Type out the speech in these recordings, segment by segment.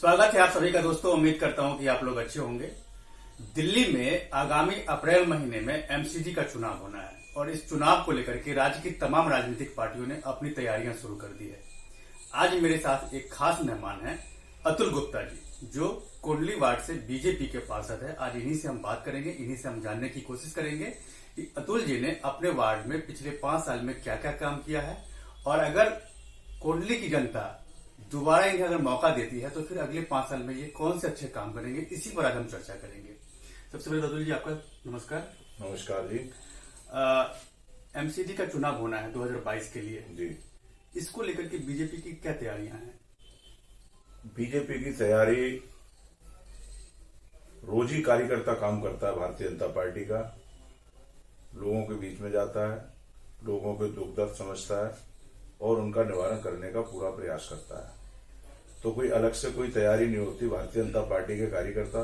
स्वागत है आप सभी का दोस्तों। उम्मीद करता हूं कि आप लोग अच्छे होंगे। दिल्ली में आगामी अप्रैल महीने में एमसीडी का चुनाव होना है और इस चुनाव को लेकर के राज्य की तमाम राजनीतिक पार्टियों ने अपनी तैयारियां शुरू कर दी है। आज मेरे साथ एक खास मेहमान है अतुल गुप्ता जी, जो कोंडली वार्ड से बीजेपी के पार्षद है। आज इन्हीं से हम बात करेंगे, इन्हीं से हम जानने की कोशिश करेंगे कि अतुल जी ने अपने वार्ड में पिछले 5 साल में क्या क्या काम किया है और अगर कोंडली की जनता दोबारा इन्हें अगर मौका देती है तो फिर अगले 5 साल में ये कौन से अच्छे काम करेंगे, इसी पर आज हम चर्चा करेंगे। सबसे पहले अतुल जी आपका नमस्कार। नमस्कार जी। एमसीडी का चुनाव होना है 2022 के लिए जी। इसको लेकर के बीजेपी की क्या तैयारियां हैं? बीजेपी की तैयारी, रोज ही कार्यकर्ता काम करता है भारतीय जनता पार्टी का, लोगों के बीच में जाता है, लोगों के दुख दर्द समझता है और उनका निवारण करने का पूरा प्रयास करता है। तो कोई अलग से कोई तैयारी नहीं होती। भारतीय जनता पार्टी के कार्यकर्ता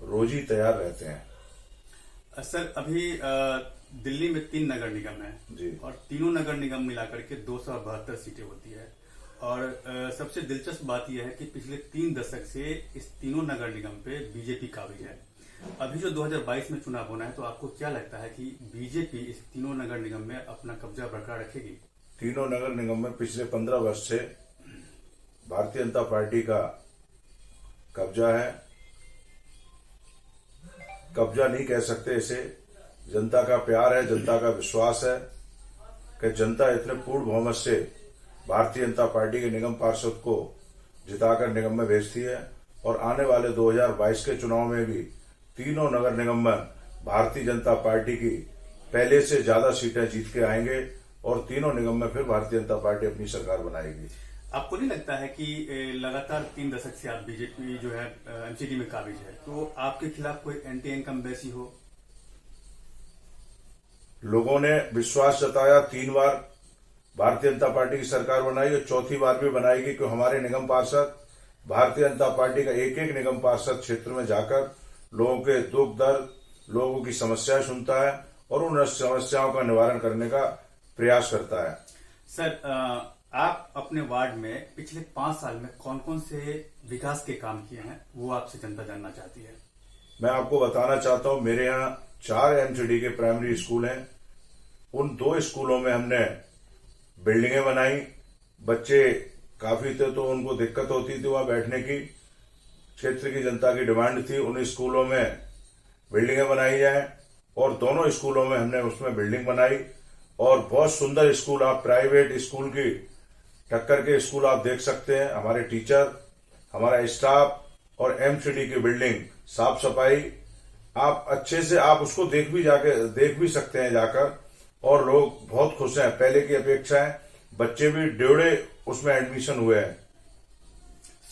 रोज ही तैयार रहते हैं। सर, अभी दिल्ली में 3 नगर निगम है जी, और तीनों नगर निगम मिलाकर के 272 सीटें होती है और सबसे दिलचस्प बात यह है कि पिछले 3 दशक से इस तीनों नगर निगम पे बीजेपी काबिज है। अभी जो 2022 में चुनाव होना है, तो आपको क्या लगता है कि बीजेपी इस तीनों नगर निगम में अपना कब्जा बरकरार रखेगी? तीनों नगर निगम में पिछले 15 वर्ष से भारतीय जनता पार्टी का कब्जा है। कब्जा नहीं कह सकते इसे, जनता का प्यार है, जनता का विश्वास है कि जनता इतने पूर्ण बहुमत से भारतीय जनता पार्टी के निगम पार्षद को जिताकर निगम में भेजती है और आने वाले 2022 के चुनाव में भी तीनों नगर निगम में भारतीय जनता पार्टी की पहले से ज्यादा सीटें जीत के आएंगे और तीनों निगम में फिर भारतीय जनता पार्टी अपनी सरकार बनाएगी। आपको नहीं लगता है कि लगातार 3 दशक से आप बीजेपी जो है एमसीडी में काबिज है, तो आपके खिलाफ कोई एंटी इनकम्बेंसी हो? लोगों ने विश्वास जताया, 3 बार भारतीय जनता पार्टी की सरकार बनाई और चौथी बार भी बनाएगी कि हमारे निगम पार्षद भारतीय जनता पार्टी का एक एक निगम पार्षद क्षेत्र में जाकर लोगों के दुख दर्द, लोगों की समस्याएं सुनता है और उन समस्याओं का निवारण करने का प्रयास करता है। सर, आप अपने वार्ड में पिछले 5 साल में कौन कौन से विकास के काम किए हैं, वो आपसे जनता जानना चाहती है। मैं आपको बताना चाहता हूं, मेरे यहाँ 4 एमसीडी के प्राइमरी स्कूल हैं। उन 2 स्कूलों में हमने बिल्डिंगें बनाई। बच्चे काफी थे तो उनको दिक्कत होती थी वहां बैठने की। क्षेत्र की जनता की डिमांड थी उन स्कूलों में बिल्डिंगें बनाई जाए और दोनों स्कूलों में हमने उसमें बिल्डिंग बनाई और बहुत सुंदर स्कूल, आप प्राइवेट स्कूल की टक्कर के स्कूल आप देख सकते हैं। हमारे टीचर, हमारा स्टाफ और एमसीडी की बिल्डिंग, साफ सफाई, आप अच्छे से आप उसको देख भी सकते हैं जाकर और लोग बहुत खुश हैं। पहले की अपेक्षा है, बच्चे भी 1.5 उसमें एडमिशन हुए हैं।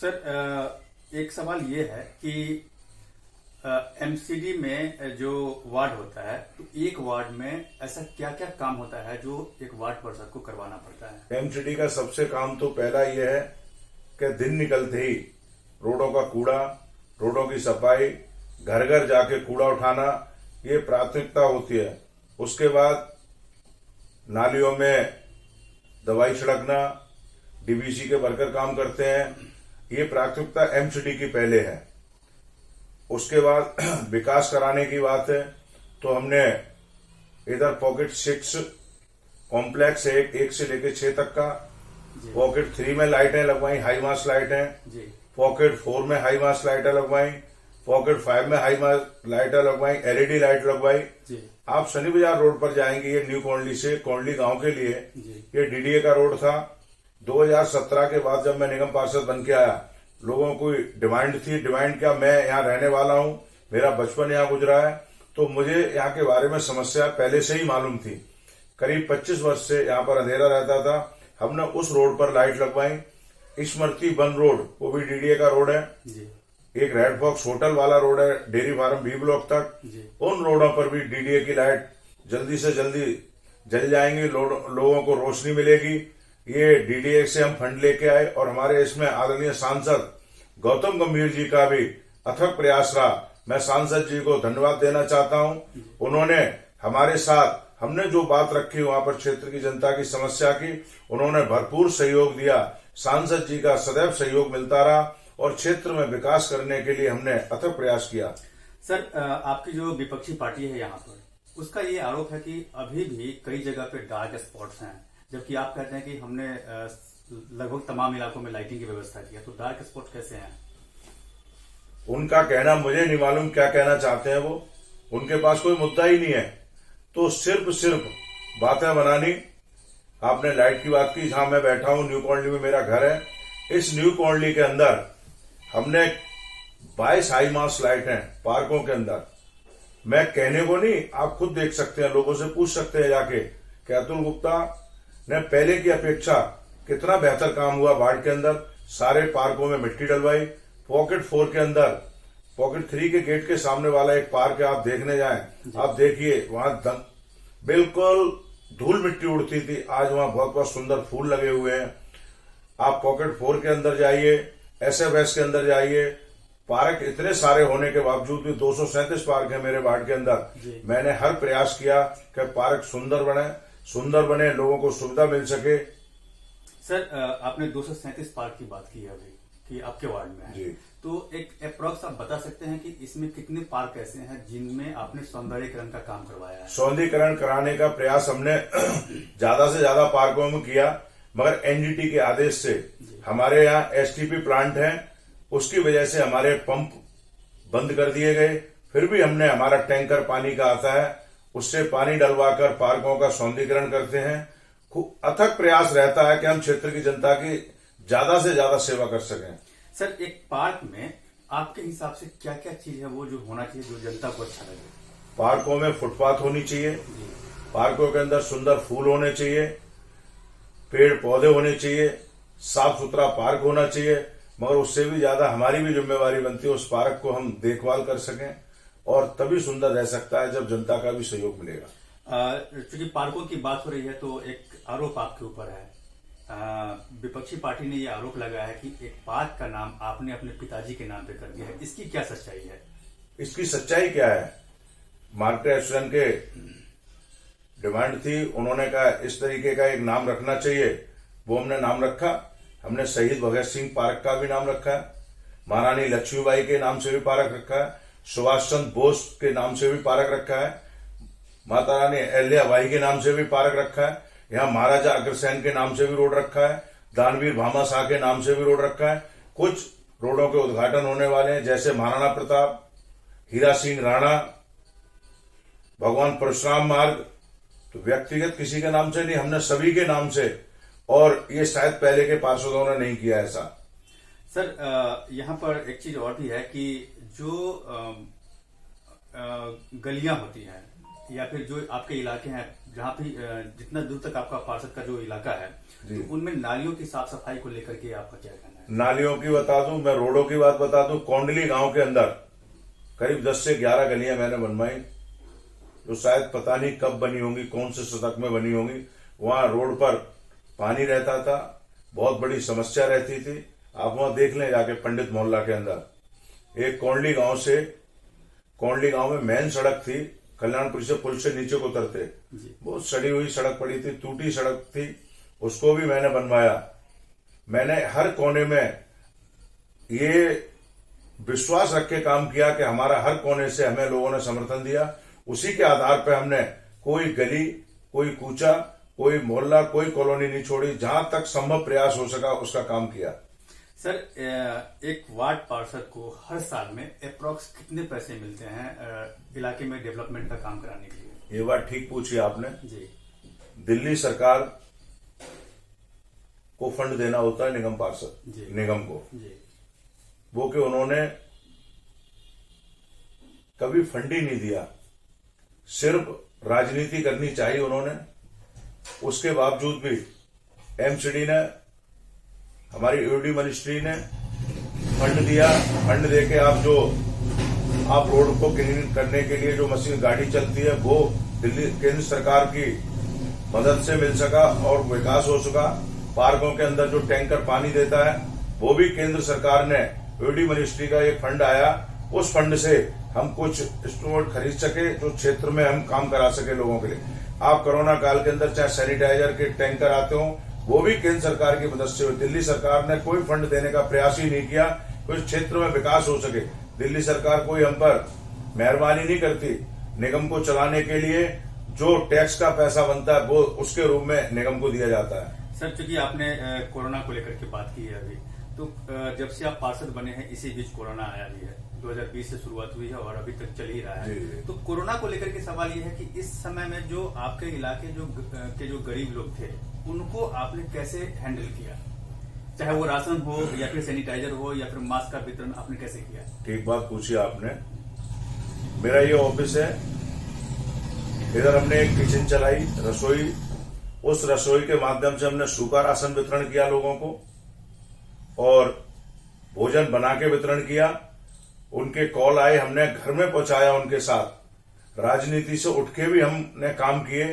सर, एक सवाल ये है कि एमसीडी में जो वार्ड होता है, तो एक वार्ड में ऐसा क्या क्या काम होता है जो एक वार्ड पार्षद को करवाना पड़ता है? एमसीडी का सबसे काम तो पहला यह है कि दिन निकलते ही रोडों का कूड़ा, रोडों की सफाई, घर घर जाके कूड़ा उठाना, ये प्राथमिकता होती है। उसके बाद नालियों में दवाई छिड़कना, डीबीसी के वर्कर काम करते हैं, ये प्राथमिकता एमसीडी की पहले है। उसके बाद विकास कराने की बात है तो हमने इधर पॉकेट 6 कॉम्प्लेक्स है, 1 से लेकर 6 तक का। पॉकेट 3 में लाइटें लगवाई, हाई मास लाइटें। पॉकेट 4 में हाई मास लाइटें लगवाई। पॉकेट 5 में हाई मास लाइटें लगवाई, एलईडी लाइट लगवाई। आप शनि बाजार रोड पर जाएंगे, ये न्यू कोंडली से कोंडली गांव के लिए ये डीडीए का रोड था। 2017 के बाद जब मैं निगम पार्षद बन के आया, लोगों को डिमांड थी। डिमांड क्या, मैं यहाँ रहने वाला हूँ, मेरा बचपन यहाँ गुजरा है, तो मुझे यहाँ के बारे में समस्या पहले से ही मालूम थी। करीब 25 वर्ष से यहाँ पर अंधेरा रहता था। हमने उस रोड पर लाइट लगवाई। स्मृति वन रोड, वो भी डीडीए का रोड है। एक रेड फॉक्स होटल वाला रोड है डेयरी फार्म बी ब्लॉक तक। उन रोडों पर भी डीडीए की लाइट जल्दी से जल्दी जल जाएंगी, लोगों को रोशनी मिलेगी। ये डीडीए से हम फंड लेके आए और हमारे इसमें आदरणीय सांसद गौतम गंभीर जी का भी अथक प्रयास रहा। मैं सांसद जी को धन्यवाद देना चाहता हूं। उन्होंने हमारे साथ, हमने जो बात रखी वहां पर क्षेत्र की जनता की समस्या की, उन्होंने भरपूर सहयोग दिया। सांसद जी का सदैव सहयोग मिलता रहा और क्षेत्र में विकास करने के लिए हमने अथक प्रयास किया। सर, आपकी जो विपक्षी पार्टी है यहाँ पर, उसका ये आरोप है कि अभी भी कई जगह पे डार्क स्पॉट्स हैं, जबकि आप कहते हैं कि हमने लगभग तमाम इलाकों में लाइटिंग की व्यवस्था की है। तो डार्क स्पॉट कैसे हैं? उनका कहना मुझे नहीं मालूम क्या कहना चाहते हैं वो। उनके पास कोई मुद्दा ही नहीं है, तो सिर्फ बातें बनानी। आपने लाइट की बात की, जहां मैं बैठा हूं न्यू कॉलोनी में मेरा घर है। इस न्यू कॉलोनी के अंदर हमने 22 हाई मास्ट लाइट हैं पार्कों के अंदर। मैं कहने को नहीं, आप खुद देख सकते हैं, लोगों से पूछ सकते हैं जाके कि अतुल गुप्ता ने पहले की अपेक्षा कितना बेहतर काम हुआ वार्ड के अंदर। सारे पार्कों में मिट्टी डलवाई। पॉकेट 4 के अंदर, पॉकेट 3 के गेट के सामने वाला एक पार्क है, आप देखने जाएं, आप देखिए वहां बिल्कुल धूल मिट्टी उड़ती थी, आज वहां बहुत बहुत सुंदर फूल लगे हुए हैं। आप पॉकेट 4 के अंदर जाइए, एसएफएस के अंदर जाइए, पार्क इतने सारे होने के बावजूद भी 237 पार्क है मेरे वार्ड के अंदर। मैंने हर प्रयास किया कि पार्क सुंदर बने, लोगों को सुविधा मिल सके। सर, आपने 237 पार्क की बात की है अभी कि आपके वार्ड में है, तो एक अप्रोक्स आप बता सकते हैं कि इसमें कितने पार्क ऐसे हैं जिनमें आपने सौंदर्यीकरण का काम करवाया है? सौंदर्यीकरण कराने का प्रयास हमने ज्यादा से ज्यादा पार्कों में किया, मगर एनजीटी के आदेश से हमारे यहाँ एसटीपी प्लांट है, उसकी वजह से हमारे पंप बंद कर दिए गए। फिर भी हमने, हमारा टैंकर पानी का आता है, उससे पानी डलवाकर पार्कों का सौंदर्यीकरण करते हैं। खूब अथक प्रयास रहता है कि हम क्षेत्र की जनता की ज्यादा से ज्यादा सेवा कर सकें। सर, एक पार्क में आपके हिसाब से क्या क्या चीज है वो जो होना चाहिए जो जनता को अच्छा लगे? पार्कों में फुटपाथ होनी चाहिए, पार्कों के अंदर सुंदर फूल होने चाहिए, पेड़ पौधे होने चाहिए, साफ सुथरा पार्क होना चाहिए। मगर उससे भी ज्यादा हमारी भी जिम्मेवारी बनती है उस पार्क को हम देखभाल कर सकें, और तभी सुंदर रह सकता है जब जनता का भी सहयोग मिलेगा। चूंकि पार्कों की बात हो रही है तो एक आरोप आपके ऊपर है। विपक्षी पार्टी ने यह आरोप लगाया है कि एक पार्क का नाम आपने अपने पिताजी के नाम पे कर दिया है। इसकी क्या सच्चाई है? इसकी सच्चाई क्या है? मार्केट एसोसिएशन के डिमांड थी, उन्होंने कहा इस तरीके का एक नाम रखना चाहिए, वो हमने नाम रखा। हमने शहीद भगत सिंह पार्क का भी नाम रखा है, महारानी लक्ष्मीबाई के नाम से भी पार्क रखा है, सुभाष चंद्र बोस के नाम से भी पार्क रखा है, माता रानी अहिल्याबाई के नाम से भी पार्क रखा है, यहाँ महाराजा अग्रसेन के नाम से भी रोड रखा है, दानवीर भामा शाह के नाम से भी रोड रखा है। कुछ रोडों के उद्घाटन होने वाले हैं, जैसे महाराणा प्रताप, हीरा सिंह राणा, भगवान परशुराम मार्ग। तो व्यक्तिगत किसी के नाम से नहीं, हमने सभी के नाम से, और ये शायद पहले के पार्षदों ने नहीं किया ऐसा। सर, यहाँ पर एक चीज और भी है कि जो गलियां होती हैं या फिर जो आपके इलाके हैं जहाँ भी जितना दूर तक आपका पार्षद का जो इलाका है, तो उनमें नालियों की साफ सफाई को लेकर के आपका क्या कहना है? नालियों की बता दूं, मैं रोडों की बात बता दूं। कोंडली गांव के अंदर करीब 10 से 11 गलियां मैंने बनवाई, जो शायद पता नहीं कब बनी होंगी, कौन से शतक में बनी होंगी। वहां रोड पर पानी रहता था, बहुत बड़ी समस्या रहती थी। आप वहां देख लें जाके पंडित मोहल्ला के अंदर। एक कोंडली गांव में मेन सड़क थी, कल्याणपुर से पुल से नीचे को उतरते, बहुत सड़ी हुई सड़क पड़ी थी, टूटी सड़क थी, उसको भी मैंने बनवाया। मैंने हर कोने में ये विश्वास रख के काम किया कि हमारा हर कोने से हमें लोगों ने समर्थन दिया। उसी के आधार पर हमने कोई गली, कोई कूचा, कोई मोहल्ला, कोई कॉलोनी नहीं छोड़ी। जहां तक संभव प्रयास हो सका उसका काम किया। सर, एक वार्ड पार्षद को हर साल में अप्रोक्स कितने पैसे मिलते हैं इलाके में डेवलपमेंट का काम कराने के लिए? ये बात ठीक पूछी आपने जी। दिल्ली सरकार को फंड देना होता है निगम पार्षद, निगम को जी। वो कि उन्होंने कभी फंड ही नहीं दिया, सिर्फ राजनीति करनी चाहिए उन्होंने। उसके बावजूद भी एमसीडी ने, हमारी यूडी मिनिस्ट्री ने फंड दिया। फंड देके आप रोड को क्लीन करने के लिए जो मशीन गाड़ी चलती है वो दिल्ली केंद्र सरकार की मदद से मिल सका और विकास हो सका। पार्कों के अंदर जो टैंकर पानी देता है वो भी केंद्र सरकार ने, यूडी मिनिस्ट्री का एक फंड आया, उस फंड से हम कुछ इंस्ट्रूमेंट खरीद सके जो क्षेत्र में हम काम करा सके लोगों के लिए। आप कोरोना काल के अंदर चाहे सैनिटाइजर के टैंकर आते हो, वो भी केंद्र सरकार की मदद से हुई। दिल्ली सरकार ने कोई फंड देने का प्रयास ही नहीं किया कुछ क्षेत्र में विकास हो सके। दिल्ली सरकार कोई हम पर मेहरबानी नहीं करती। निगम को चलाने के लिए जो टैक्स का पैसा बनता है वो उसके रूप में निगम को दिया जाता है। सर, चूंकि आपने कोरोना को लेकर के बात की है अभी, तो जब से आप पार्षद बने हैं इसी बीच कोरोना आया भी है। 2020 से शुरुआत हुई है और अभी तक चल ही रहा है। जी। तो कोरोना को लेकर के सवाल ये है कि इस समय में जो आपके इलाके जो गरीब लोग थे, उनको आपने कैसे हैंडल किया? चाहे वो राशन हो या फिर सैनिटाइजर हो या फिर मास्क का वितरण आपने कैसे किया? ठीक बात पूछी आपने। मेरा ये ऑफिस है, इधर हमने एक किचन चलाई, रसोई। उस रसोई के माध्यम से हमने सूखा राशन वितरण किया लोगों को और भोजन बना के वितरण किया। उनके कॉल आए, हमने घर में पहुंचाया उनके साथ। राजनीति से उठ के भी हमने काम किए।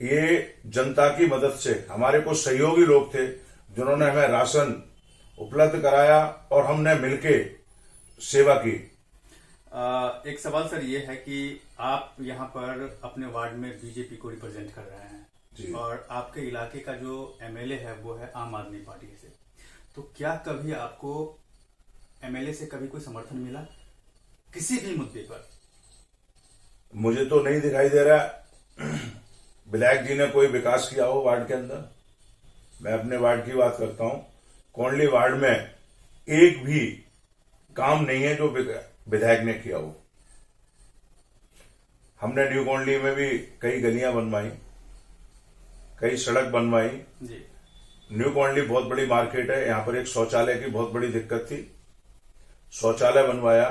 ये जनता की मदद से, हमारे कुछ सहयोगी लोग थे जिन्होंने हमें राशन उपलब्ध कराया और हमने मिलके सेवा की। एक सवाल सर ये है कि आप यहाँ पर अपने वार्ड में बीजेपी को रिप्रेजेंट कर रहे हैं जी। और आपके इलाके का जो एमएलए है वो है आम आदमी पार्टी से, तो क्या कभी आपको एमएलए से कभी कोई समर्थन मिला किसी भी मुद्दे पर? मुझे तो नहीं दिखाई दे रहा विधायक जी ने कोई विकास किया हो वार्ड के अंदर। मैं अपने वार्ड की बात करता हूं। कोंडली वार्ड में एक भी काम नहीं है जो विधायक ने किया हो। हमने न्यू कोंडली में भी कई गलियां बनवाई, कई सड़क बनवाई जी। न्यू कोंडली बहुत बड़ी मार्केट है, यहाँ पर एक शौचालय की बहुत बड़ी दिक्कत थी। शौचालय बनवाया,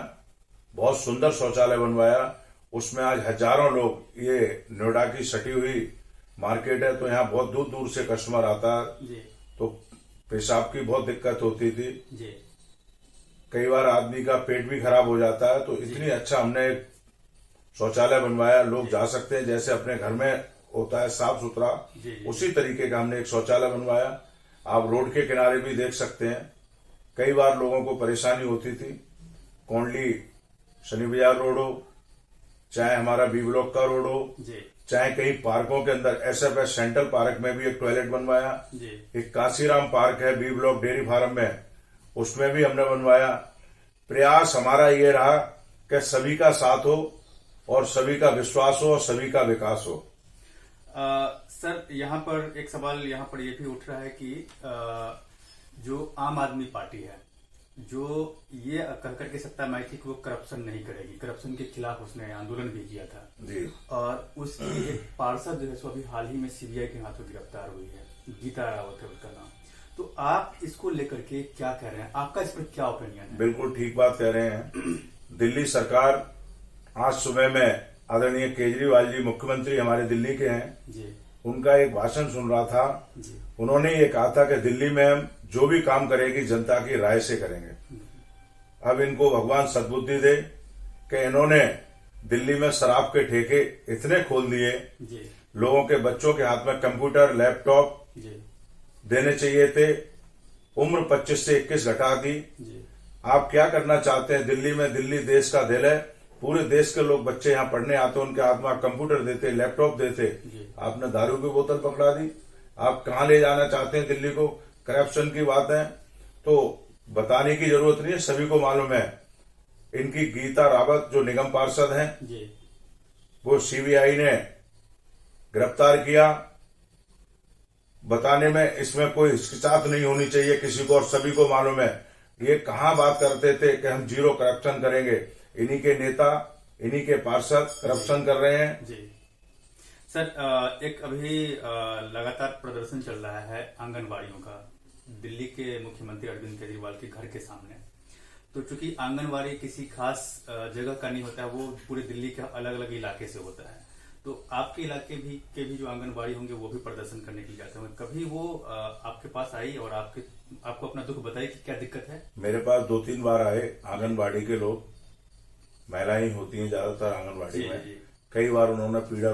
बहुत सुंदर शौचालय बनवाया। उसमें आज हजारों लोग, ये नोएडा की सटी हुई मार्केट है तो यहाँ बहुत दूर दूर से कस्टमर आता है जी। तो पेशाब की बहुत दिक्कत होती थी जी। कई बार आदमी का पेट भी खराब हो जाता है। तो इतनी अच्छा हमने एक शौचालय बनवाया, लोग जा सकते हैं जैसे अपने घर में होता है साफ सुथरा, उसी तरीके का हमने एक शौचालय बनवाया। आप रोड के किनारे भी देख सकते हैं। कई बार लोगों को परेशानी होती थी। कोंडली शनि बाजार रोड हो, चाहे हमारा बी ब्लॉक का रोड हो, चाहे कहीं पार्कों के अंदर एसएफएस सेंट्रल पार्क में भी एक टॉयलेट बनवाया। एक काशीराम पार्क है बी ब्लॉक डेयरी फार्म में, उसमें भी हमने बनवाया। प्रयास हमारा ये रहा कि सभी का साथ हो और सभी का विश्वास हो और सभी का विकास हो। सर, यहाँ पर एक सवाल यहाँ पर ये भी उठ रहा है कि जो आम आदमी पार्टी है, जो ये कहकर के सत्ता में आई थी कि वो करप्शन नहीं करेगी, करप्शन के खिलाफ उसने आंदोलन भी किया था जी। और उसकी एक पार्षद जो है सो अभी हाल ही में सीबीआई के हाथों गिरफ्तार हुई है, गीता रावत है उसका नाम। तो आप इसको लेकर के क्या कह रहे हैं? आपका इस पर क्या ओपिनियन है? बिल्कुल ठीक बात कह रहे हैं। दिल्ली सरकार, आज सुबह में आदरणीय केजरीवाल जी मुख्यमंत्री हमारे दिल्ली के हैं जी, उनका एक भाषण सुन रहा था जी। उन्होंने ये कहा था कि दिल्ली में हम जो भी काम करेगी जनता की राय से करेंगे। अब इनको भगवान सद्बुद्धि दे कि इन्होंने दिल्ली में शराब के ठेके इतने खोल दिए, लोगों के बच्चों के हाथ में कंप्यूटर लैपटॉप देने चाहिए थे, उम्र 25 से 21 घटा दी। आप क्या करना चाहते हैं दिल्ली में? दिल्ली देश का दिल है, पूरे देश के लोग बच्चे यहाँ पढ़ने आते, उनके हाथ में कंप्यूटर देते, लैपटॉप देते, आपने दारू की बोतल पकड़ा दी। आप कहाँ ले जाना चाहते हैं दिल्ली को? करप्शन की बात है तो बताने की जरूरत नहीं है, सभी को मालूम है। इनकी गीता रावत जो निगम पार्षद हैं, वो सीबीआई ने गिरफ्तार किया। बताने में इसमें कोई हिचकिचाहट नहीं होनी चाहिए किसी को, और सभी को मालूम है ये कहाँ बात करते थे कि हम जीरो करप्शन करेंगे। इन्हीं के नेता, इन्हीं के पार्षद करप्शन कर रहे हैं। जी सर, एक अभी लगातार प्रदर्शन चल रहा है आंगनवाड़ियों का दिल्ली के मुख्यमंत्री अरविंद केजरीवाल के घर के सामने। तो चूंकि आंगनवाड़ी किसी खास जगह का नहीं होता है, वो पूरे दिल्ली के अलग अलग इलाके से होता है। तो आपके इलाके के भी जो आंगनवाड़ी होंगे वो भी प्रदर्शन करने के लिए जाते होंगे। कभी वो आपके पास आई और आपको अपना दुख बताई कि क्या दिक्कत है? मेरे पास 2-3 बार आए आंगनबाड़ी के लोग, महिलाएं होती हैं ज्यादातर आंगनबाड़ी में। कई बार उन्होंने पीड़ा,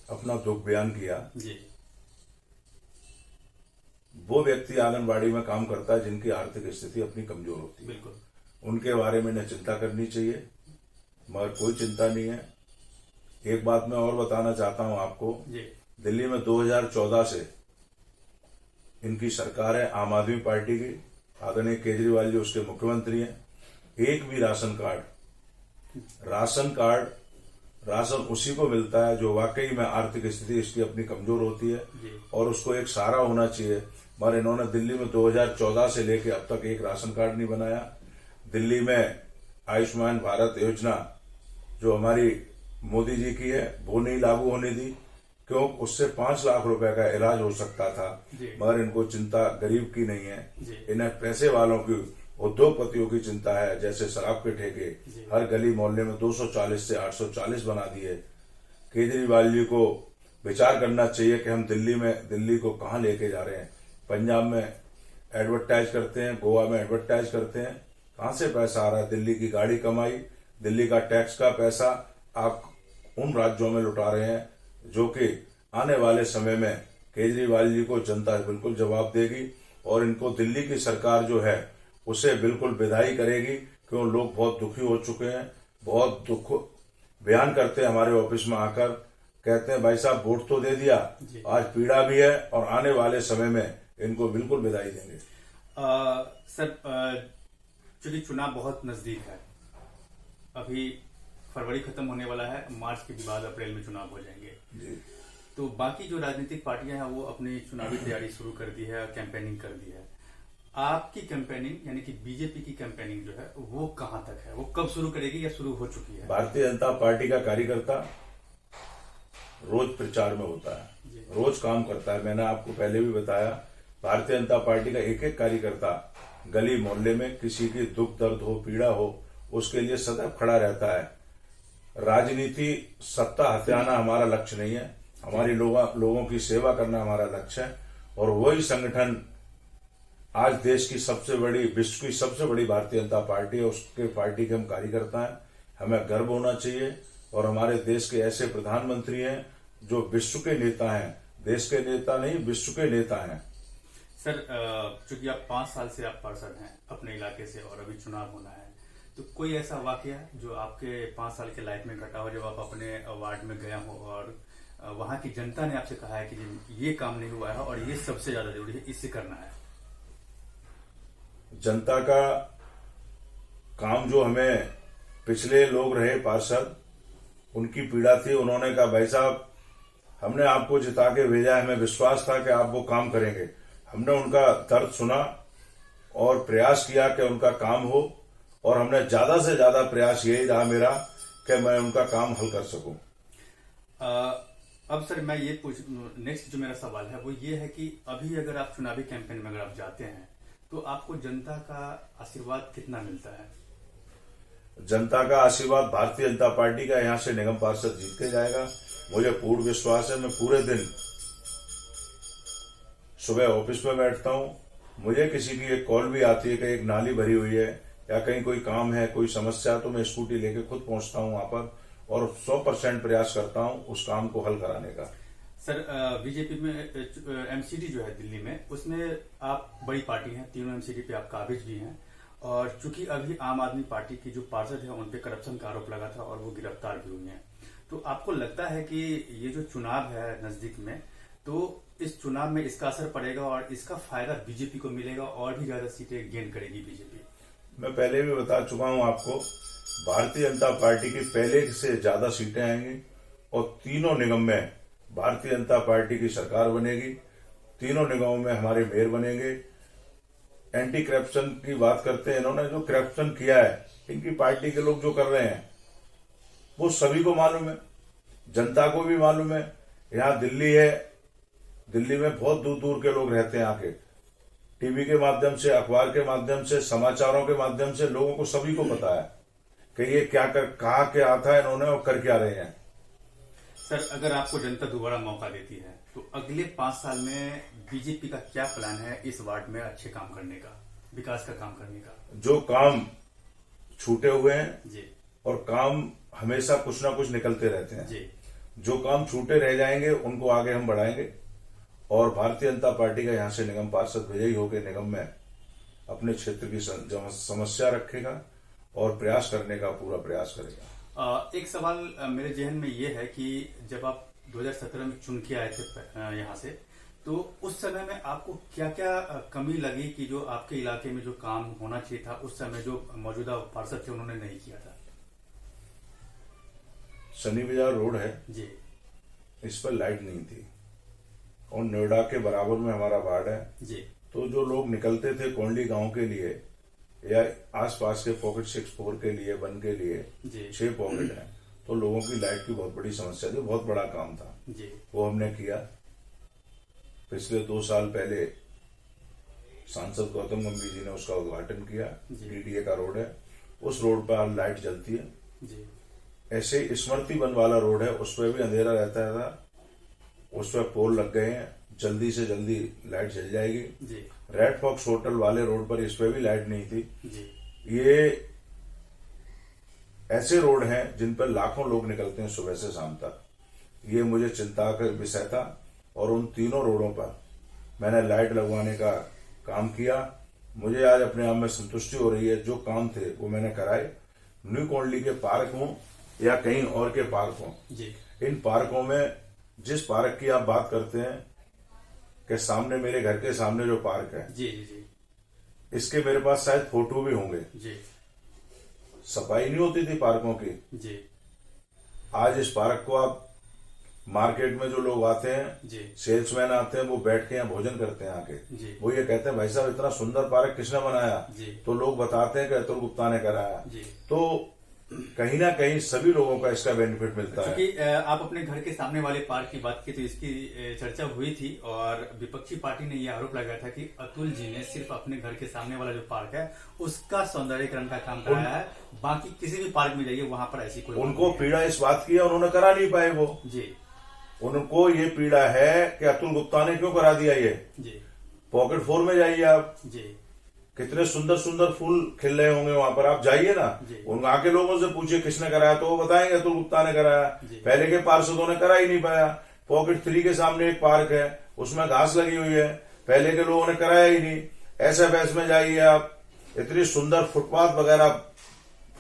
अपना दुख बयान किया। वो व्यक्ति आंगनबाड़ी में काम करता है जिनकी आर्थिक स्थिति अपनी कमजोर होती है, बिल्कुल, उनके बारे में न चिंता करनी चाहिए, मगर कोई चिंता नहीं है। एक बात मैं और बताना चाहता हूं आपको, दिल्ली में 2014 से इनकी सरकार है आम आदमी पार्टी की, आदरणीय केजरीवाल जी उसके मुख्यमंत्री हैं। एक भी राशन उसी को मिलता है जो वाकई में आर्थिक स्थिति इसकी अपनी कमजोर होती है और उसको एक सहारा होना चाहिए। मगर इन्होंने दिल्ली में 2014 से लेके अब तक एक राशन कार्ड नहीं बनाया। दिल्ली में आयुष्मान भारत योजना जो हमारी मोदी जी की है वो नहीं लागू होने दी, क्यों? उससे 5 लाख रुपए का इलाज हो सकता था, मगर इनको चिंता गरीब की नहीं है। इन्हें पैसे वालों की, उद्योगपतियों की चिंता है। जैसे शराब के ठेके हर गली मोहल्ले में 240 से 840 बना दिए। केजरीवाल जी को विचार करना चाहिए कि हम दिल्ली को कहां लेके जा रहे हैं। पंजाब में एडवर्टाइज करते हैं, गोवा में एडवर्टाइज करते हैं, कहां से पैसा आ रहा है? दिल्ली की गाड़ी कमाई, दिल्ली का टैक्स का पैसा आप उन राज्यों में लुटा रहे हैं, जो कि आने वाले समय में केजरीवाल जी को जनता बिल्कुल जवाब देगी और इनको दिल्ली की सरकार जो है उसे बिल्कुल विदाई करेगी। क्यों? लोग बहुत दुखी हो चुके हैं, बहुत दुख बयान करते हैं हमारे ऑफिस में आकर, कहते हैं भाई साहब वोट तो दे दिया, आज पीड़ा भी है और आने वाले समय में इनको बिल्कुल विदाई देंगे। सर, चूंकि चुनाव बहुत नजदीक है, अभी फरवरी खत्म होने वाला है, मार्च के बाद अप्रैल में चुनाव हो जाएंगे जी। तो बाकी जो राजनीतिक पार्टियां हैं वो अपनी चुनावी तैयारी शुरू कर दी है, कैंपेनिंग कर दी है। आपकी कैंपेनिंग यानी कि बीजेपी की कैंपेनिंग जो है वो कहां तक है? वो कब शुरू करेगी या शुरू हो चुकी है? भारतीय जनता पार्टी का कार्यकर्ता रोज प्रचार में होता है, रोज काम करता है। मैंने आपको पहले भी बताया, भारतीय जनता पार्टी का एक एक कार्यकर्ता गली मोहल्ले में किसी की दुख दर्द हो, पीड़ा हो, उसके लिए सदैव खड़ा रहता है। राजनीति सत्ता हथियाना हमारा लक्ष्य नहीं है, हमारी लोगों की सेवा करना हमारा लक्ष्य है। और वही संगठन आज देश की सबसे बड़ी, विश्व की सबसे बड़ी भारतीय जनता पार्टी है, उसके पार्टी के हम कार्यकर्ता हैं। हमें गर्व होना चाहिए और हमारे देश के ऐसे प्रधानमंत्री हैं जो विश्व के नेता हैं, देश के नेता नहीं, विश्व के नेता हैं। सर, चूंकि आप 5 साल से आप पार्षद हैं अपने इलाके से और अभी चुनाव होना है, तो कोई ऐसा वाकया जो आपके 5 साल के लाइफ में घटा हो, जब आप अपने वार्ड में गया हो और वहां की जनता ने आपसे कहा है कि ये काम नहीं हुआ है और ये सबसे ज्यादा जरूरी है, इससे करना है? जनता का काम जो हमें पिछले लोग रहे पार्षद, उनकी पीड़ा थी, उन्होंने कहा भाई साहब हमने आपको जिता के भेजा, हमें विश्वास था कि आप वो काम करेंगे। हमने उनका दर्द सुना और प्रयास किया कि उनका काम हो, और हमने ज्यादा से ज्यादा प्रयास यही रहा मेरा कि मैं उनका काम हल कर सकूं। अब सर मैं ये नेक्स्ट जो मेरा सवाल है वो ये है कि अभी अगर आप चुनावी कैंपेन में अगर आप जाते हैं तो आपको जनता का आशीर्वाद कितना मिलता है? जनता का आशीर्वाद भारतीय जनता पार्टी का, यहां से निगम पार्षद जीत के जाएगा, मुझे पूर्ण विश्वास है। मैं पूरे दिन सुबह ऑफिस में बैठता हूं, मुझे किसी की एक कॉल भी आती है कि एक नाली भरी हुई है या कहीं कोई काम है, कोई समस्या, तो मैं स्कूटी लेके खुद पहुंचता हूं वहां पर और 100% प्रयास करता हूं उस काम को हल कराने का। सर, बीजेपी में एमसीडी जो है दिल्ली में, उसमें आप बड़ी पार्टी हैं, तीनों एमसीडी पे आप काबिज भी हैं, और चूंकि अभी आम आदमी पार्टी की जो पार्षद है उन पे करप्शन का आरोप लगा था और वो गिरफ्तार भी हुए हैं, तो आपको लगता है कि ये जो चुनाव है नजदीक में, तो इस चुनाव में इसका असर पड़ेगा और इसका फायदा बीजेपी को मिलेगा और भी ज्यादा सीटें गेन करेगी बीजेपी? मैं पहले भी बता चुका हूं आपको, भारतीय जनता पार्टी की पहले से ज्यादा सीटें आएंगी और तीनों निगम में भारतीय जनता पार्टी की सरकार बनेगी। तीनों निगमों में हमारे मेयर बनेंगे। एंटी करप्शन की बात करते हैं, इन्होंने जो करप्शन किया है, इनकी पार्टी के लोग जो कर रहे हैं वो सभी को मालूम है, जनता को भी मालूम है। यहाँ दिल्ली है, दिल्ली में बहुत दूर दूर के लोग रहते हैं, आके टीवी के माध्यम से, अखबार के माध्यम से, समाचारों के माध्यम से लोगों को सभी को पता है कि ये कहा क्या था इन्होंने और कर क्या रहे हैं। सर, अगर आपको जनता दोबारा मौका देती है तो अगले 5 साल में बीजेपी का क्या प्लान है इस वार्ड में अच्छे काम करने का, विकास का काम करने का? जो काम छूटे हुए हैं जी, और काम हमेशा कुछ ना कुछ निकलते रहते हैं जी, जो काम छूटे रह जाएंगे उनको आगे हम बढ़ाएंगे और भारतीय जनता पार्टी का यहां से निगम पार्षद विजयी होकर निगम में अपने क्षेत्र की समस्या रखेगा और प्रयास करने का पूरा प्रयास करेगा। एक सवाल मेरे जहन में ये है कि जब आप 2017 में चुन के आए थे यहाँ से, तो उस समय में आपको क्या क्या कमी लगी कि जो आपके इलाके में जो काम होना चाहिए था उस समय जो मौजूदा पार्षद थे उन्होंने नहीं किया था? सनी बाजार रोड है, जी इस पर लाइट नहीं थी और नोएडा के बराबर में हमारा वार्ड है। जी तो जो लोग निकलते थे कोंडली गांव के लिए या आसपास के पॉकेट 6-4 के लिए 1 के लिए जी 6 पॉकेट है, तो लोगों की लाइट की बहुत बड़ी समस्या थी। बहुत बड़ा काम था, जी वो हमने किया। पिछले 2 साल पहले सांसद गौतम गंभीर जी ने उसका उद्घाटन किया। जी। डीडीए का रोड है, उस रोड पर लाइट जलती है। जी ऐसे स्मृति वन वाला रोड है, उस पर भी अंधेरा रहता था, उस पर पोल लग गए हैं, जल्दी से जल्दी लाइट जल जाएगी। जी रेड फॉक्स होटल वाले रोड पर इस पर भी लाइट नहीं थी। जी ये ऐसे रोड हैं जिन पर लाखों लोग निकलते हैं सुबह से शाम तक। ये मुझे चिंता का विषय था और उन तीनों रोडों पर मैंने लाइट लगवाने का काम किया। मुझे आज अपने आप में संतुष्टि हो रही है, जो काम थे वो मैंने कराए। न्यू कोंडली के पार्क हों या कहीं और के पार्क हों, जी इन पार्कों में जिस पार्क की आप बात करते हैं कि सामने मेरे घर के सामने जो पार्क है, जी जी इसके मेरे पास शायद फोटो भी होंगे। जी सफाई नहीं होती थी पार्कों की। जी आज इस पार्क को आप मार्केट में जो लोग आते हैं, जी सेल्समैन आते हैं, वो बैठ के यहाँ भोजन करते हैं आके, जी वो ये कहते हैं भाई साहब इतना सुंदर पार्क किसने बनाया? जी तो लोग बताते हैं कि अतुल गुप्ता ने कराया। जी तो कहीं ना कहीं सभी लोगों का इसका बेनिफिट मिलता है। क्योंकि आप अपने घर के सामने वाले पार्क की बात की तो इसकी चर्चा हुई थी और विपक्षी पार्टी ने यह आरोप लगाया था कि अतुल जी ने सिर्फ अपने घर के सामने वाला जो पार्क है उसका सौंदर्यीकरण का काम कराया है, बाकी किसी भी पार्क में जाइए वहां पर ऐसी कोई उनको पीड़ा इस बात की है, उन्होंने करा नहीं पाए। वो जी उनको ये पीड़ा है कि अतुल गुप्ता ने क्यों करा दिया ये। जी पॉकेट 4 में जाइए आप, जी कितने सुंदर सुंदर फूल खिल रहे होंगे वहां पर, आप जाइए ना, जी। उन वहां के लोगों से पूछिए किसने कराया, तो वो बताएंगे अतुल गुप्ता ने कराया। जी। पहले के पार्षदों ने करा ही नहीं पाया। पॉकेट 3 के सामने एक पार्क है, उसमें घास लगी हुई है, पहले के लोगों ने कराया ही नहीं। एसएफएस में जाइए आप, इतनी सुंदर फुटपाथ वगैरह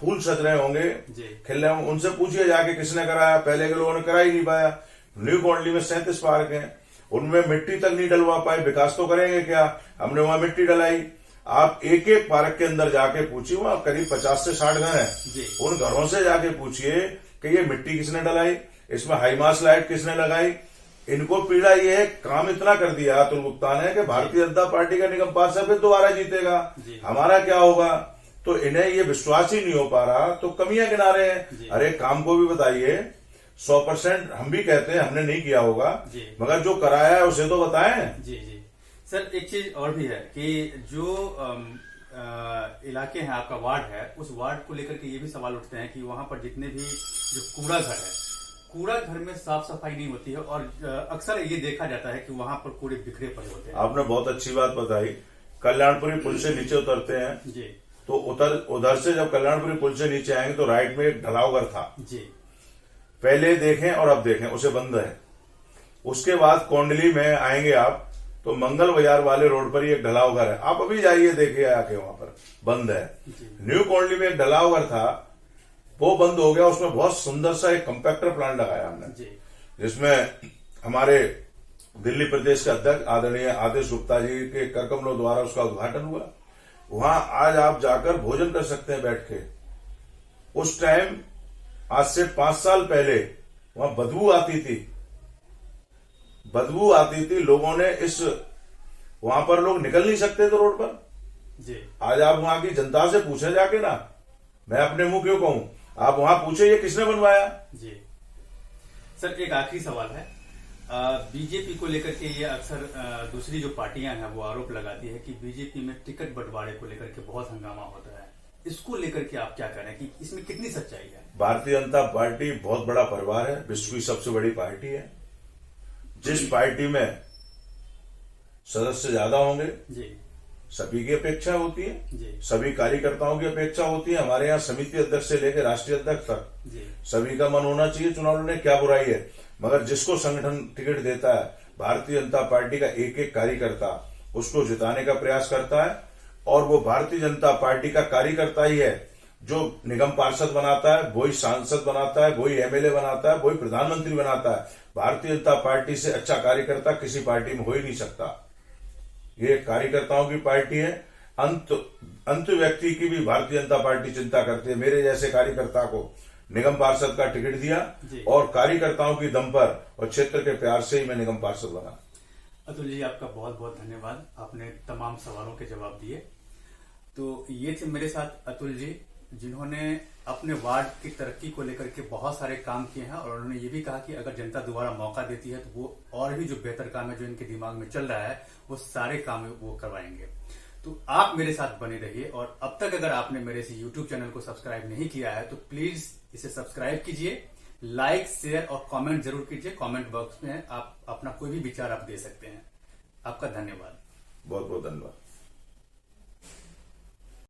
फूल सज रहे होंगे, जी। खिल रहे होंगे, उनसे पूछिए जाके किसने कराया, पहले के लोगों ने करा ही नहीं पाया। न्यू कोंडली में 37 पार्क हैं, उनमें मिट्टी तक नहीं डलवा पाए, विकास तो करेंगे क्या? हमने वहां मिट्टी डलाई। आप एक एक पार्क के अंदर जाके पूछिए, वहां करीब 50 से 60 घर जी। हैं, उन घरों से जाके पूछिए कि ये मिट्टी किसने डलाई, इसमें हाईमास लाइट किसने लगाई। इनको पीड़ा ये है, काम इतना कर दिया अतुल गुप्ता ने कि भारतीय जनता पार्टी का निगम पार्षद फिर दोबारा जीतेगा, हमारा क्या होगा? तो इन्हें ये विश्वास ही नहीं हो पा रहा, तो कमियां गिना रहे हैं। अरे काम को भी बताइए। 100% हम भी कहते हैं हमने नहीं किया होगा, मगर जो कराया है उसे तो बताएं। जी जी सर, एक चीज और भी है कि जो इलाके हैं, आपका वार्ड है, उस वार्ड को लेकर के ये भी सवाल उठते हैं कि वहां पर जितने भी जो कूड़ा घर है, कूड़ा घर में साफ सफाई नहीं होती है और अक्सर ये देखा जाता है कि वहां पर कूड़े बिखरे पड़े होते हैं। आपने बहुत अच्छी बात बताई। कल्याणपुरी पुल से नीचे उतरते हैं जी, तो उधर से जब कल्याणपुरी पुल से नीचे आएंगे तो राइट में एक ढलाव घर था जी, पहले देखें और अब देखें, उसे बंद है। उसके बाद कोंडली में आएंगे आप तो मंगल बाजार वाले रोड पर ही एक ढलाव घर है, आप अभी जाइए देखिए आके, वहां पर बंद है। न्यू कोंडली में एक ढलाव घर था, वो बंद हो गया। उसमें बहुत सुंदर सा एक कंपैक्टर प्लांट लगाया हमने, जिसमें हमारे दिल्ली प्रदेश के अध्यक्ष आदरणीय आदेश गुप्ता जी के करकमलों द्वारा उसका उद्घाटन हुआ। वहां आज आप जाकर भोजन कर सकते हैं बैठ के। उस टाइम आज से 5 साल पहले वहां बदबू आती थी, लोगों ने वहां पर लोग निकल नहीं सकते थे रोड पर जी। आज आप वहां की जनता से पूछे जाके ना, मैं अपने मुंह क्यों कहूं, आप वहां पूछे ये किसने बनवाया। जी सर, एक आखिरी सवाल है। बीजेपी को लेकर के ये अक्सर दूसरी जो पार्टियां हैं वो आरोप लगाती है कि बीजेपी में टिकट बंटवारे को लेकर के बहुत हंगामा होता है। इसको लेकर के आप क्या कह रहे हैं कि इसमें कितनी सच्चाई है? भारतीय जनता पार्टी बहुत बड़ा परिवार है, विश्व की सबसे बड़ी पार्टी है। जिस पार्टी में सदस्य ज्यादा होंगे जी, सभी की अपेक्षा होती है जी, सभी कार्यकर्ताओं की अपेक्षा होती है। हमारे यहाँ समिति अध्यक्ष से लेकर राष्ट्रीय अध्यक्ष तक जी, सभी का मन होना चाहिए चुनाव लड़ने, क्या बुराई है। मगर जिसको संगठन टिकट देता है, भारतीय जनता पार्टी का एक एक कार्यकर्ता उसको जिताने का प्रयास करता है, और वो भारतीय जनता पार्टी का कार्यकर्ता ही है जो निगम पार्षद बनाता है, वही सांसद बनाता है, वही एमएलए बनाता है, वही प्रधानमंत्री बनाता है। भारतीय जनता पार्टी से अच्छा कार्यकर्ता किसी पार्टी में हो ही नहीं सकता। ये कार्यकर्ताओं की पार्टी है। अंत व्यक्ति की भी भारतीय जनता पार्टी चिंता करती है। मेरे जैसे कार्यकर्ता को निगम पार्षद का टिकट दिया और कार्यकर्ताओं की दम पर और क्षेत्र के प्यार से ही मैं निगम पार्षद बना। अतुल जी, आपका बहुत बहुत धन्यवाद। आपने तमाम सवालों के जवाब दिए। तो ये थे मेरे साथ अतुल जी, जिन्होंने अपने वार्ड की तरक्की को लेकर के बहुत सारे काम किए हैं और उन्होंने ये भी कहा कि अगर जनता दोबारा मौका देती है तो वो और भी जो बेहतर काम है जो इनके दिमाग में चल रहा है वो सारे काम वो करवाएंगे। तो आप मेरे साथ बने रहिए और अब तक अगर आपने मेरे इस YouTube चैनल को सब्सक्राइब नहीं किया है तो प्लीज इसे सब्सक्राइब कीजिए, लाइक, शेयर और कमेंट जरूर कीजिए। कमेंट बॉक्स में आप अपना कोई भी विचार आप दे सकते हैं। आपका धन्यवाद। बहुत बहुत धन्यवाद।